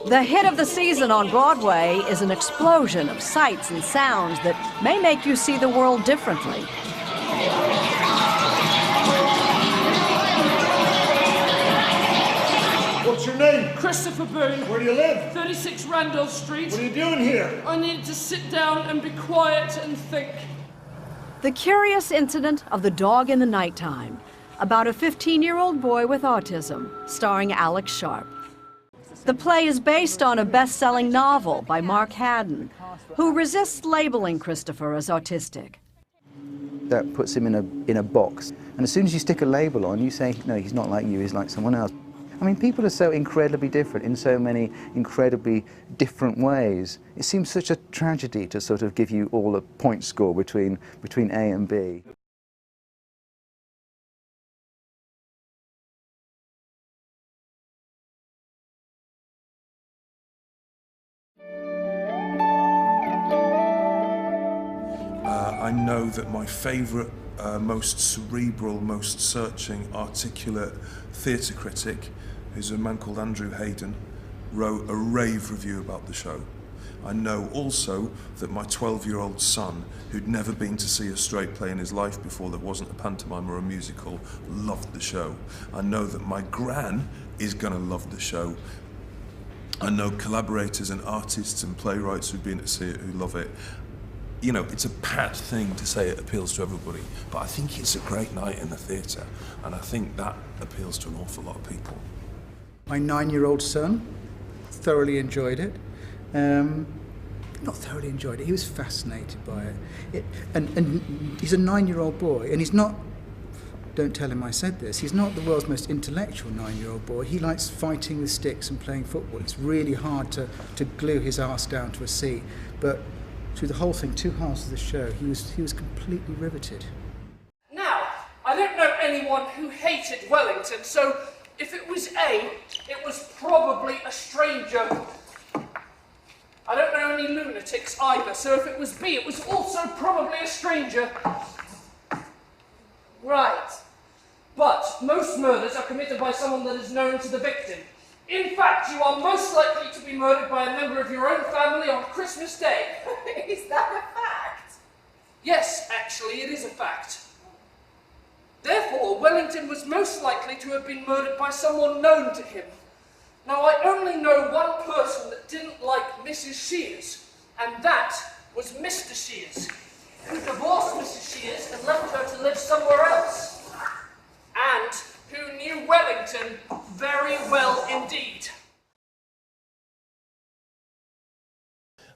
The hit of the season on Broadway is an explosion of sights and sounds that may make you see the world differently. What's your name? Christopher Boone. Where do you live? 36 Randolph Street. What are you doing here? I need to sit down and be quiet and think. The curious incident of the dog in the nighttime, about a 15-year-old boy with autism, starring Alex Sharp. The play is based on a best-selling novel by Mark Haddon, who resists labeling Christopher as autistic. That puts him in a box. And as soon as you stick a label on, you say, no, he's not like you, he's like someone else. I mean, people are so incredibly different in so many incredibly different ways. It seems such a tragedy to sort of give you all a point score between A and B. I know that my favourite, most cerebral, most searching, articulate theatre critic, who's a man called Andrew Hayden, wrote a rave review about the show. I know also that my 12-year-old son, who'd never been to see a straight play in his life before that wasn't a pantomime or a musical, loved the show. I know that my gran is going to love the show. I know collaborators and artists and playwrights who've been to see it who love it. You know, it's a pat thing to say it appeals to everybody, but I think it's a great night in the theatre, and I think that appeals to an awful lot of people. My 9-year-old son thoroughly enjoyed it. Not thoroughly enjoyed it, he was fascinated by it. And he's a 9-year-old boy, and he's not, don't tell him I said this, he's not the world's most intellectual 9-year-old boy. He likes fighting with sticks and playing football. It's really hard to glue his arse down to a seat, but through the whole thing, 2 halves of the show, he was completely riveted. Now, I don't know anyone who hated Wellington, so if it was A, it was probably a stranger. I don't know any lunatics either, so if it was B, it was also probably a stranger. Right. But most murders are committed by someone that is known to the victim. In fact, you are most likely to be murdered by a member of your own family on Christmas Day. Is that a fact? Yes, actually, it is a fact. Therefore, Wellington was most likely to have been murdered by someone known to him. Now, I only know one person that didn't like Mrs. Shears, and that was Mr. Shears, who divorced Mrs. Shears and left her to live somewhere else, and who knew Wellington very well indeed.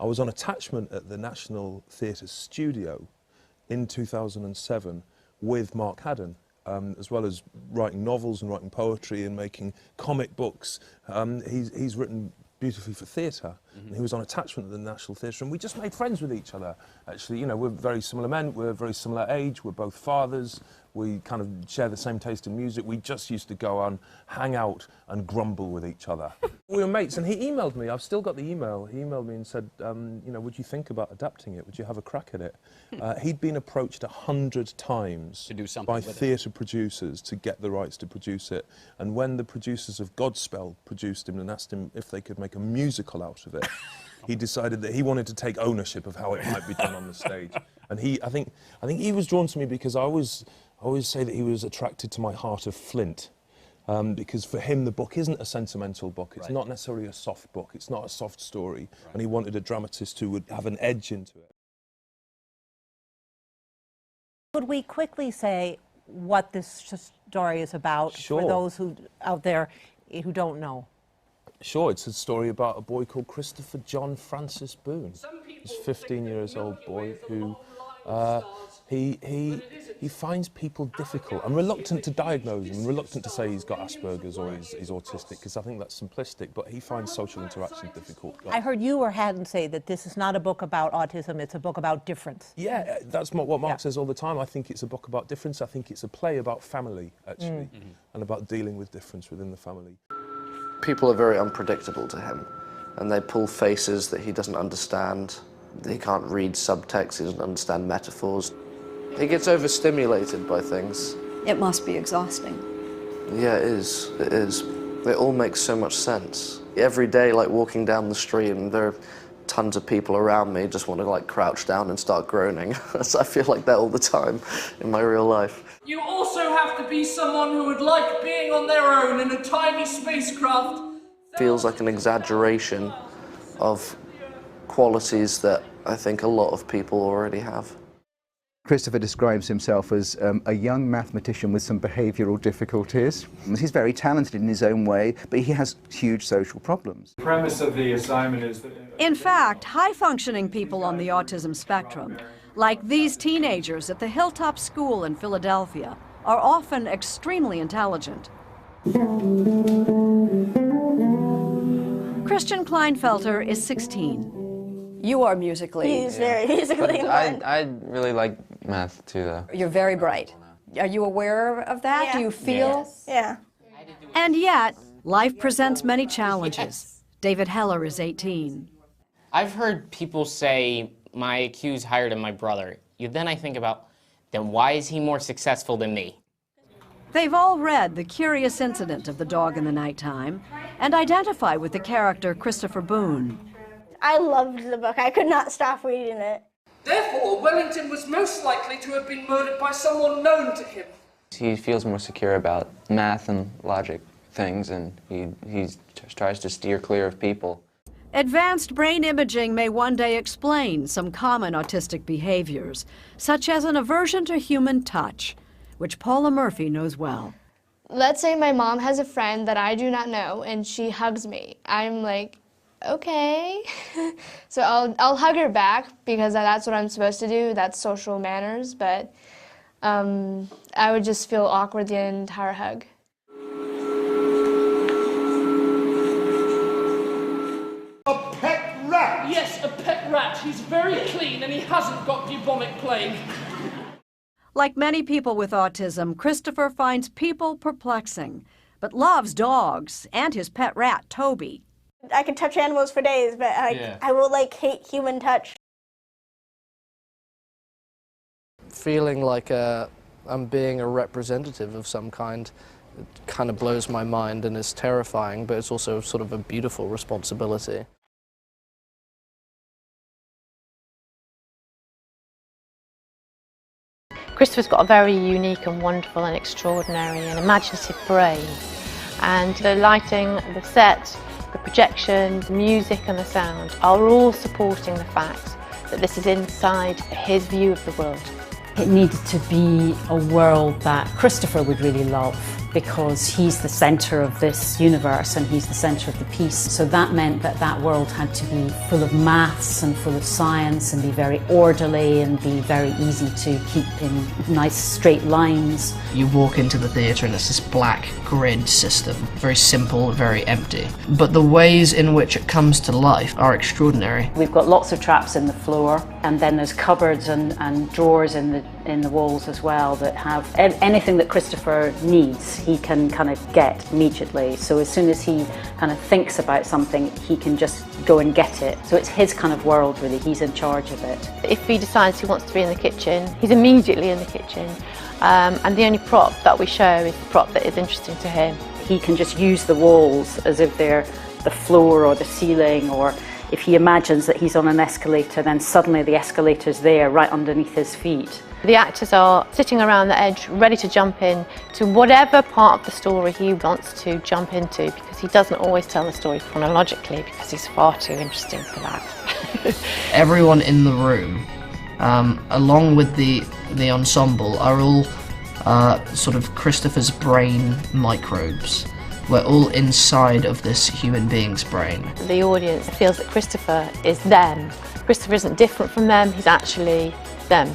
I was on attachment at the National Theatre studio in 2007 with Mark Haddon, as well as writing novels and writing poetry and making comic books. He's written beautifully for theatre. And he was on attachment at the National Theatre, and we just made friends with each other. Actually, you know, we're very similar men, we're very similar age, we're both fathers, we kind of share the same taste in music. We just used to go on, hang out and grumble with each other. We were mates, and he emailed me, I've still got the email, he emailed me and said, you know, would you think about adapting it? Would you have a crack at it? He'd been approached 100 times to do something by theatre producers to get the rights to produce it. And when the producers of Godspell produced him and asked him if they could make a musical out of it, he decided that he wanted to take ownership of how it might be done on the stage. And I think he was drawn to me because I always say that he was attracted to my heart of flint. Because for him, the book isn't a sentimental book. It's not necessarily a soft book. It's not a soft story. And he wanted a dramatist who would have an edge into it. Could we quickly say what this story is about for those who out there who don't know? Sure, it's a story about a boy called Christopher John Francis Boone. He's a 15-year-old boy who he finds people difficult. I'm reluctant to diagnose him, I'm reluctant to say he's got Asperger's or he's autistic, because I think that's simplistic, but he finds social interaction difficult. I heard you or Haddon say that this is not a book about autism, it's a book about difference. Yeah, that's what Mark says all the time. I think it's a book about difference. I think it's a play about family, actually, and about dealing with difference within the family. People are very unpredictable to him, and they pull faces that he doesn't understand. He can't read subtext, he doesn't understand metaphors. He gets overstimulated by things. It must be exhausting. Yeah, it is. It is. It all makes so much sense. Every day, like walking down the street, and there are tons of people around me just want to like crouch down and start groaning. So I feel like that all the time in my real life. You also have to be someone who would like being on their own in a tiny spacecraft. Feels like an exaggeration of qualities that I think a lot of people already have. Christopher describes himself as a young mathematician with some behavioural difficulties. He's very talented in his own way, but he has huge social problems. The premise of the assignment is that... In fact, high-functioning people on the autism spectrum, like these teenagers at the Hilltop School in Philadelphia, are often extremely intelligent. Christian Kleinfelter is 16. You are musically... He's very musically inclined. I really like math too, though. You're very bright. Are you aware of that? Yeah. Do you feel... Yeah. And yet, life presents many challenges. David Heller is 18. I've heard people say my IQ's higher than my brother. Then I think about, then why is he more successful than me? They've all read The Curious Incident of the Dog in the Nighttime and identify with the character Christopher Boone. I loved the book. I could not stop reading it. Therefore, Wellington was most likely to have been murdered by someone known to him. He feels more secure about math and logic things, and he tries to steer clear of people. Advanced brain imaging may one day explain some common autistic behaviors, such as an aversion to human touch, which Paula Murphy knows well. Let's say my mom has a friend that I do not know and she hugs me. I'm like, okay. So I'll hug her back because that's what I'm supposed to do. That's social manners, but I would just feel awkward the entire hug. A pet rat! Yes, a pet rat. He's very clean and he hasn't got bubonic plague. Like many people with autism, Christopher finds people perplexing, but loves dogs and his pet rat, Toby. I could touch animals for days, but I will like hate human touch. Feeling like I'm being a representative of some kind, it kind of blows my mind and is terrifying, but it's also sort of a beautiful responsibility. Christopher's got a very unique and wonderful and extraordinary and imaginative brain, and the lighting, the set, the projection, the music and the sound are all supporting the fact that this is inside his view of the world. It needed to be a world that Christopher would really love, because he's the centre of this universe and he's the centre of the piece. So that meant that that world had to be full of maths and full of science and be very orderly and be very easy to keep in nice straight lines. You walk into the theatre and it's this black grid system, very simple, very empty. But the ways in which it comes to life are extraordinary. We've got lots of traps in the floor, and then there's cupboards and drawers in the walls as well that have anything that Christopher needs. He can kind of get immediately. So as soon as he kind of thinks about something, he can just go and get it. So it's his kind of world, really. He's in charge of it. If he decides he wants to be in the kitchen, he's immediately in the kitchen. And the only prop that we show is the prop that is interesting to him. He can just use the walls as if they're the floor or the ceiling, or if he imagines that he's on an escalator, then suddenly the escalator's there right underneath his feet. The actors are sitting around the edge, ready to jump in to whatever part of the story he wants to jump into, because he doesn't always tell the story chronologically, because he's far too interesting for that. Everyone in the room, along with the ensemble, are all sort of Christopher's brain microbes. We're all inside of this human being's brain. The audience feels that Christopher is them. Christopher isn't different from them, he's actually them.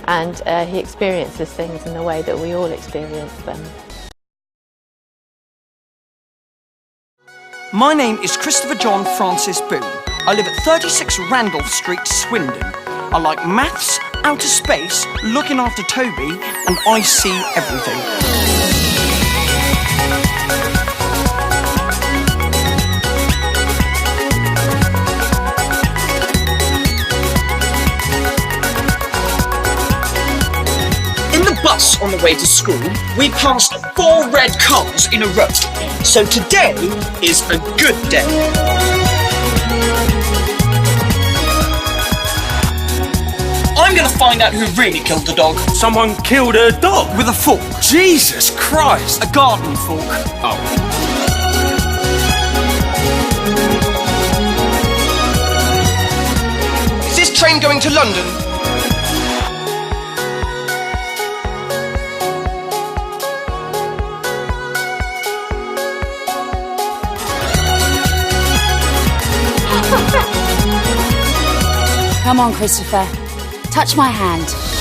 And he experiences things in the way that we all experience them. My name is Christopher John Francis Boone. I live at 36 Randolph Street, Swindon. I like maths, outer space, looking after Toby, and I see everything. Bus on the way to school, we passed 4 red cars in a row. So today is a good day. I'm gonna find out who really killed the dog. Someone killed a dog? With a fork. Jesus Christ! A garden fork. Oh. Is this train going to London? Come on, Christopher. Touch my hand.